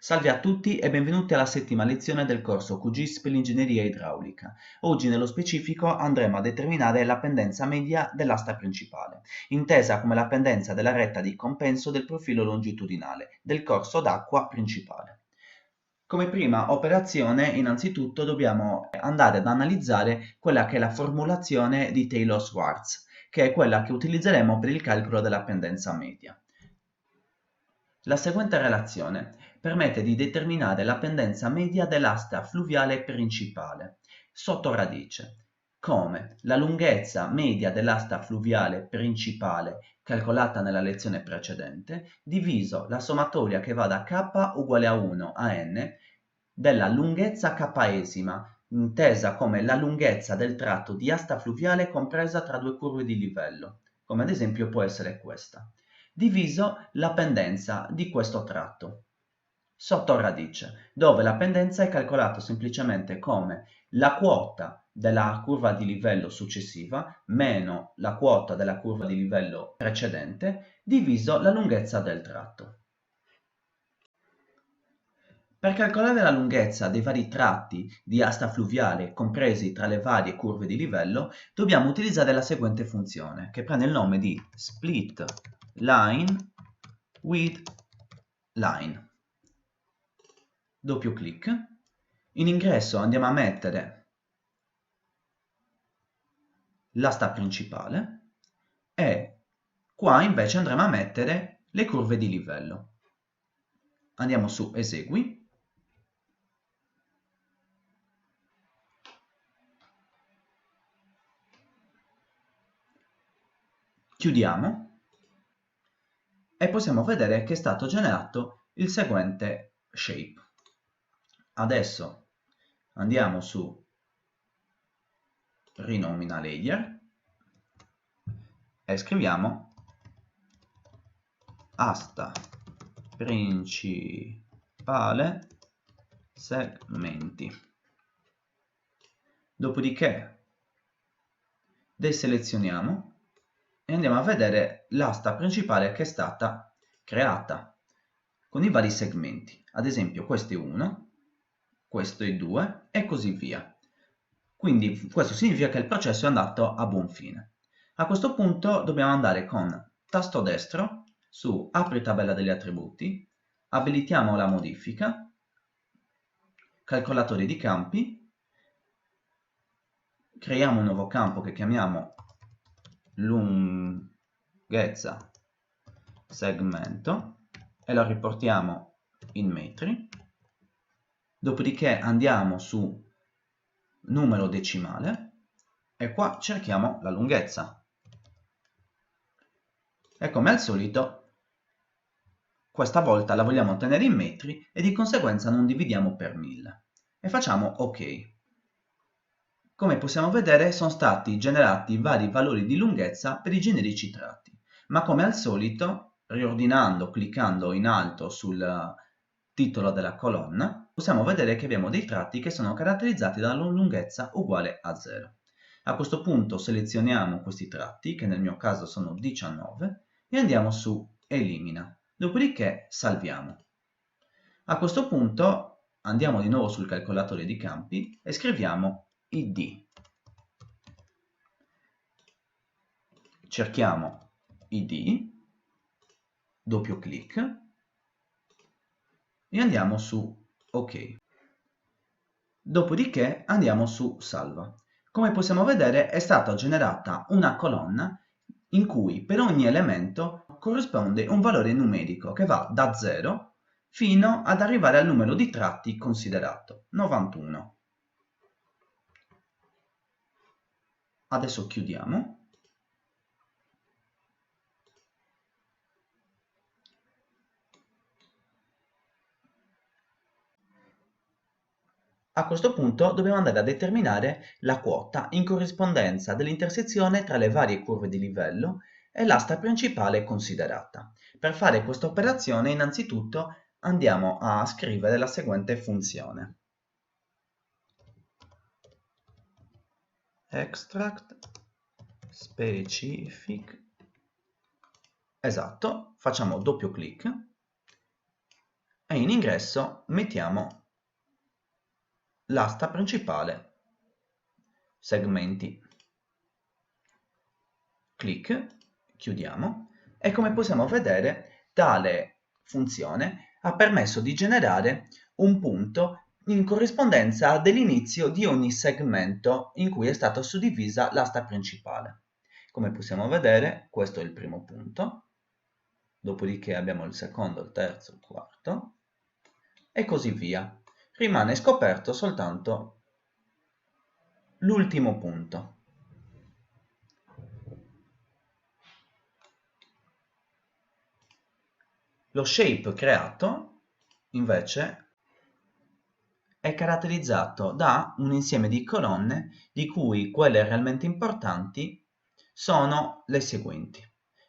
Salve a tutti e benvenuti alla settima lezione del corso QGIS per l'ingegneria idraulica. Oggi nello specifico andremo a determinare la pendenza media dell'asta principale, intesa come la pendenza della retta di compenso del profilo longitudinale del corso d'acqua principale. Come prima operazione, innanzitutto dobbiamo andare ad analizzare quella che è la formulazione di Taylor-Swartz, che è quella che utilizzeremo per il calcolo della pendenza media. La seguente relazione permette di determinare la pendenza media dell'asta fluviale principale sotto radice, come la lunghezza media dell'asta fluviale principale calcolata nella lezione precedente, diviso la sommatoria che va da k uguale a 1 a n della lunghezza k'esima, intesa come la lunghezza del tratto di asta fluviale compresa tra due curve di livello, come ad esempio può essere questa, diviso la pendenza di questo tratto sotto radice, dove la pendenza è calcolata semplicemente come la quota della curva di livello successiva meno la quota della curva di livello precedente diviso la lunghezza del tratto. Per calcolare la lunghezza dei vari tratti di asta fluviale compresi tra le varie curve di livello, dobbiamo utilizzare la seguente funzione, che prende il nome di split line with line. Doppio clic. In ingresso andiamo a mettere l'asta principale e qua invece andremo a mettere le curve di livello. Andiamo su Esegui. Chiudiamo e possiamo vedere che è stato generato il seguente shape. Adesso andiamo su rinomina layer e scriviamo asta principale segmenti. Dopodiché deselezioniamo e andiamo a vedere l'asta principale che è stata creata con i vari segmenti. Ad esempio questo è 1, questo è 2 e così via. Quindi questo significa che il processo è andato a buon fine. A questo punto dobbiamo andare con tasto destro su apri tabella degli attributi, abilitiamo la modifica, calcolatore di campi, creiamo un nuovo campo che chiamiamo lunghezza segmento e lo riportiamo in metri. Dopodiché andiamo su numero decimale e qua cerchiamo la lunghezza. E come al solito, questa volta la vogliamo ottenere in metri e di conseguenza non dividiamo per 1000. E facciamo OK. Come possiamo vedere sono stati generati vari valori di lunghezza per i generici tratti, ma come al solito, riordinando, cliccando in alto sul titolo della colonna, possiamo vedere che abbiamo dei tratti che sono caratterizzati da una lunghezza uguale a 0. A questo punto selezioniamo questi tratti, che nel mio caso sono 19, e andiamo su Elimina. Dopodiché salviamo. A questo punto andiamo di nuovo sul calcolatore di campi e scriviamo id. Cerchiamo id, doppio clic e andiamo su OK. Dopodiché andiamo su salva. Come possiamo vedere è stata generata una colonna in cui per ogni elemento corrisponde un valore numerico che va da 0 fino ad arrivare al numero di tratti considerato, 91. Adesso chiudiamo. A questo punto dobbiamo andare a determinare la quota in corrispondenza dell'intersezione tra le varie curve di livello e l'asta principale considerata. Per fare questa operazione innanzitutto andiamo a scrivere la seguente funzione. Extract specific. Esatto, facciamo doppio clic e in ingresso mettiamo l'asta principale, segmenti, clic, chiudiamo, e come possiamo vedere tale funzione ha permesso di generare un punto in corrispondenza dell'inizio di ogni segmento in cui è stata suddivisa l'asta principale. Come possiamo vedere, questo è il primo punto, dopodiché abbiamo il secondo, il terzo, il quarto, e così via. Rimane scoperto soltanto l'ultimo punto. Lo shape creato, invece, è caratterizzato da un insieme di colonne di cui quelle realmente importanti sono le seguenti.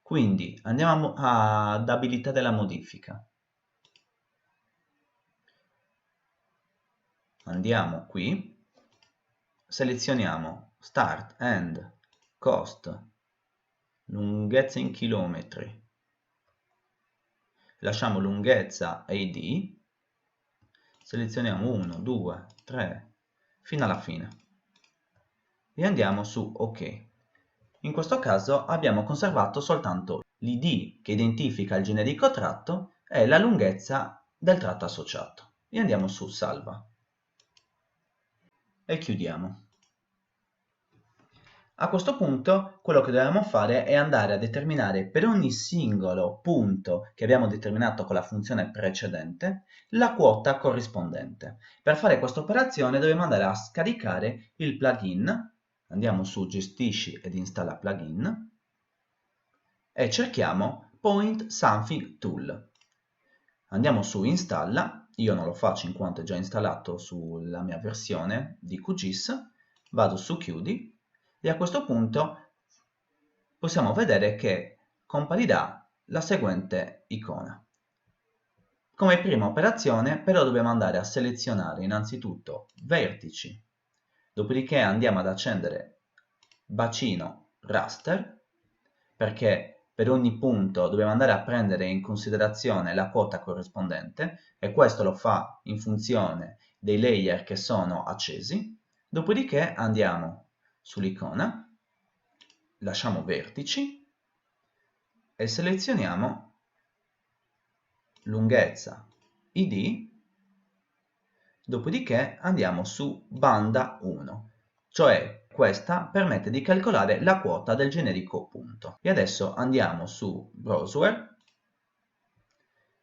Quindi andiamo ad abilità della modifica. Andiamo qui, selezioniamo Start, End, Cost, lunghezza in chilometri, lasciamo lunghezza AD, selezioniamo 1, 2, 3, fino alla fine e andiamo su OK. In questo caso abbiamo conservato soltanto l'ID che identifica il generico tratto e la lunghezza del tratto associato. E andiamo su Salva e chiudiamo. A questo punto quello che dobbiamo fare è andare a determinare per ogni singolo punto che abbiamo determinato con la funzione precedente la quota corrispondente. Per fare questa operazione dobbiamo andare a scaricare il plugin, andiamo su Gestisci ed installa plugin e cerchiamo Point Something Tool. Andiamo su Installa, io non lo faccio in quanto è già installato sulla mia versione di QGIS, vado su Chiudi e a questo punto possiamo vedere che comparirà la seguente icona. Come prima operazione però dobbiamo andare a selezionare innanzitutto vertici, dopodiché andiamo ad accendere bacino raster, perché per ogni punto dobbiamo andare a prendere in considerazione la quota corrispondente e questo lo fa in funzione dei layer che sono accesi, dopodiché andiamo sull'icona, lasciamo vertici e selezioniamo lunghezza id, dopodiché andiamo su banda 1, cioè questa permette di calcolare la quota del generico punto. E adesso andiamo su Browser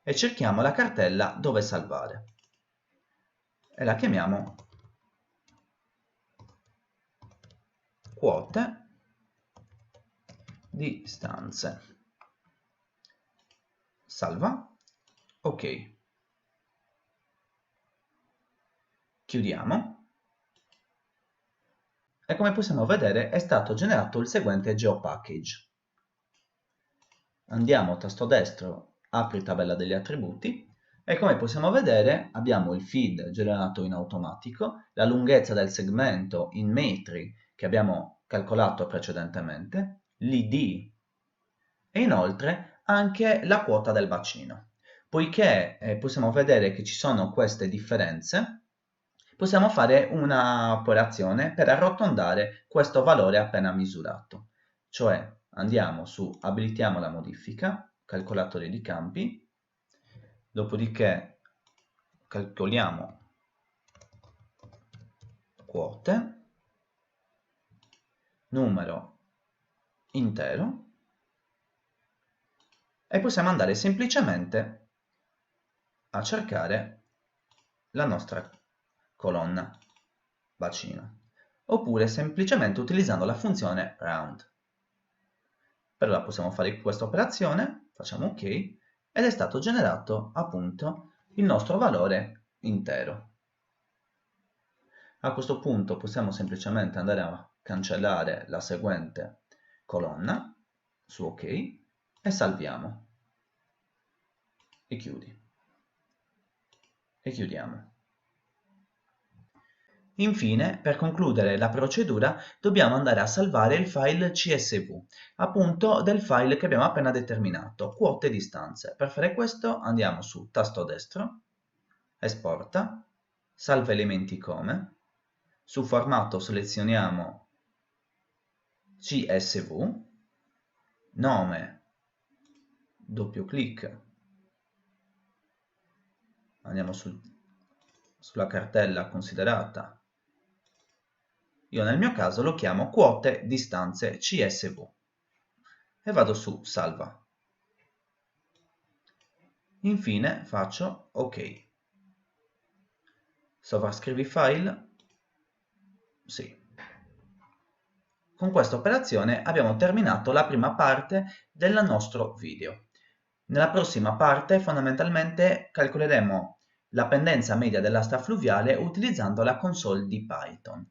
e cerchiamo la cartella dove salvare e la chiamiamo quote di stanze. Salva, ok, chiudiamo e come possiamo vedere è stato generato il seguente geopackage. Andiamo tasto destro, apri tabella degli attributi e come possiamo vedere abbiamo il feed generato in automatico, la lunghezza del segmento in metri che abbiamo calcolato precedentemente, l'id e inoltre anche la quota del bacino. Poiché possiamo vedere che ci sono queste differenze, possiamo fare una operazione per arrotondare questo valore appena misurato. Cioè andiamo su abilitiamo la modifica, calcolatore di campi, dopodiché calcoliamo quote, numero intero, e possiamo andare semplicemente a cercare la nostra colonna bacino, oppure semplicemente utilizzando la funzione round. Per ora possiamo fare questa operazione, facciamo ok, ed è stato generato appunto il nostro valore intero. A questo punto possiamo semplicemente andare a cancellare la seguente colonna, su ok, e salviamo. E chiudi. E chiudiamo. Infine, per concludere la procedura, dobbiamo andare a salvare il file CSV, appunto del file che abbiamo appena determinato, quote e distanze. Per fare questo andiamo su tasto destro, esporta, salva elementi come, su formato selezioniamo CSV, nome, doppio clic, andiamo sulla cartella considerata. Io nel mio caso lo chiamo quote distanze CSV e vado su salva. Infine faccio OK. Sovrascrivi file? Sì. Con questa operazione abbiamo terminato la prima parte del nostro video. Nella prossima parte fondamentalmente calcoleremo la pendenza media dell'asta fluviale utilizzando la console di Python.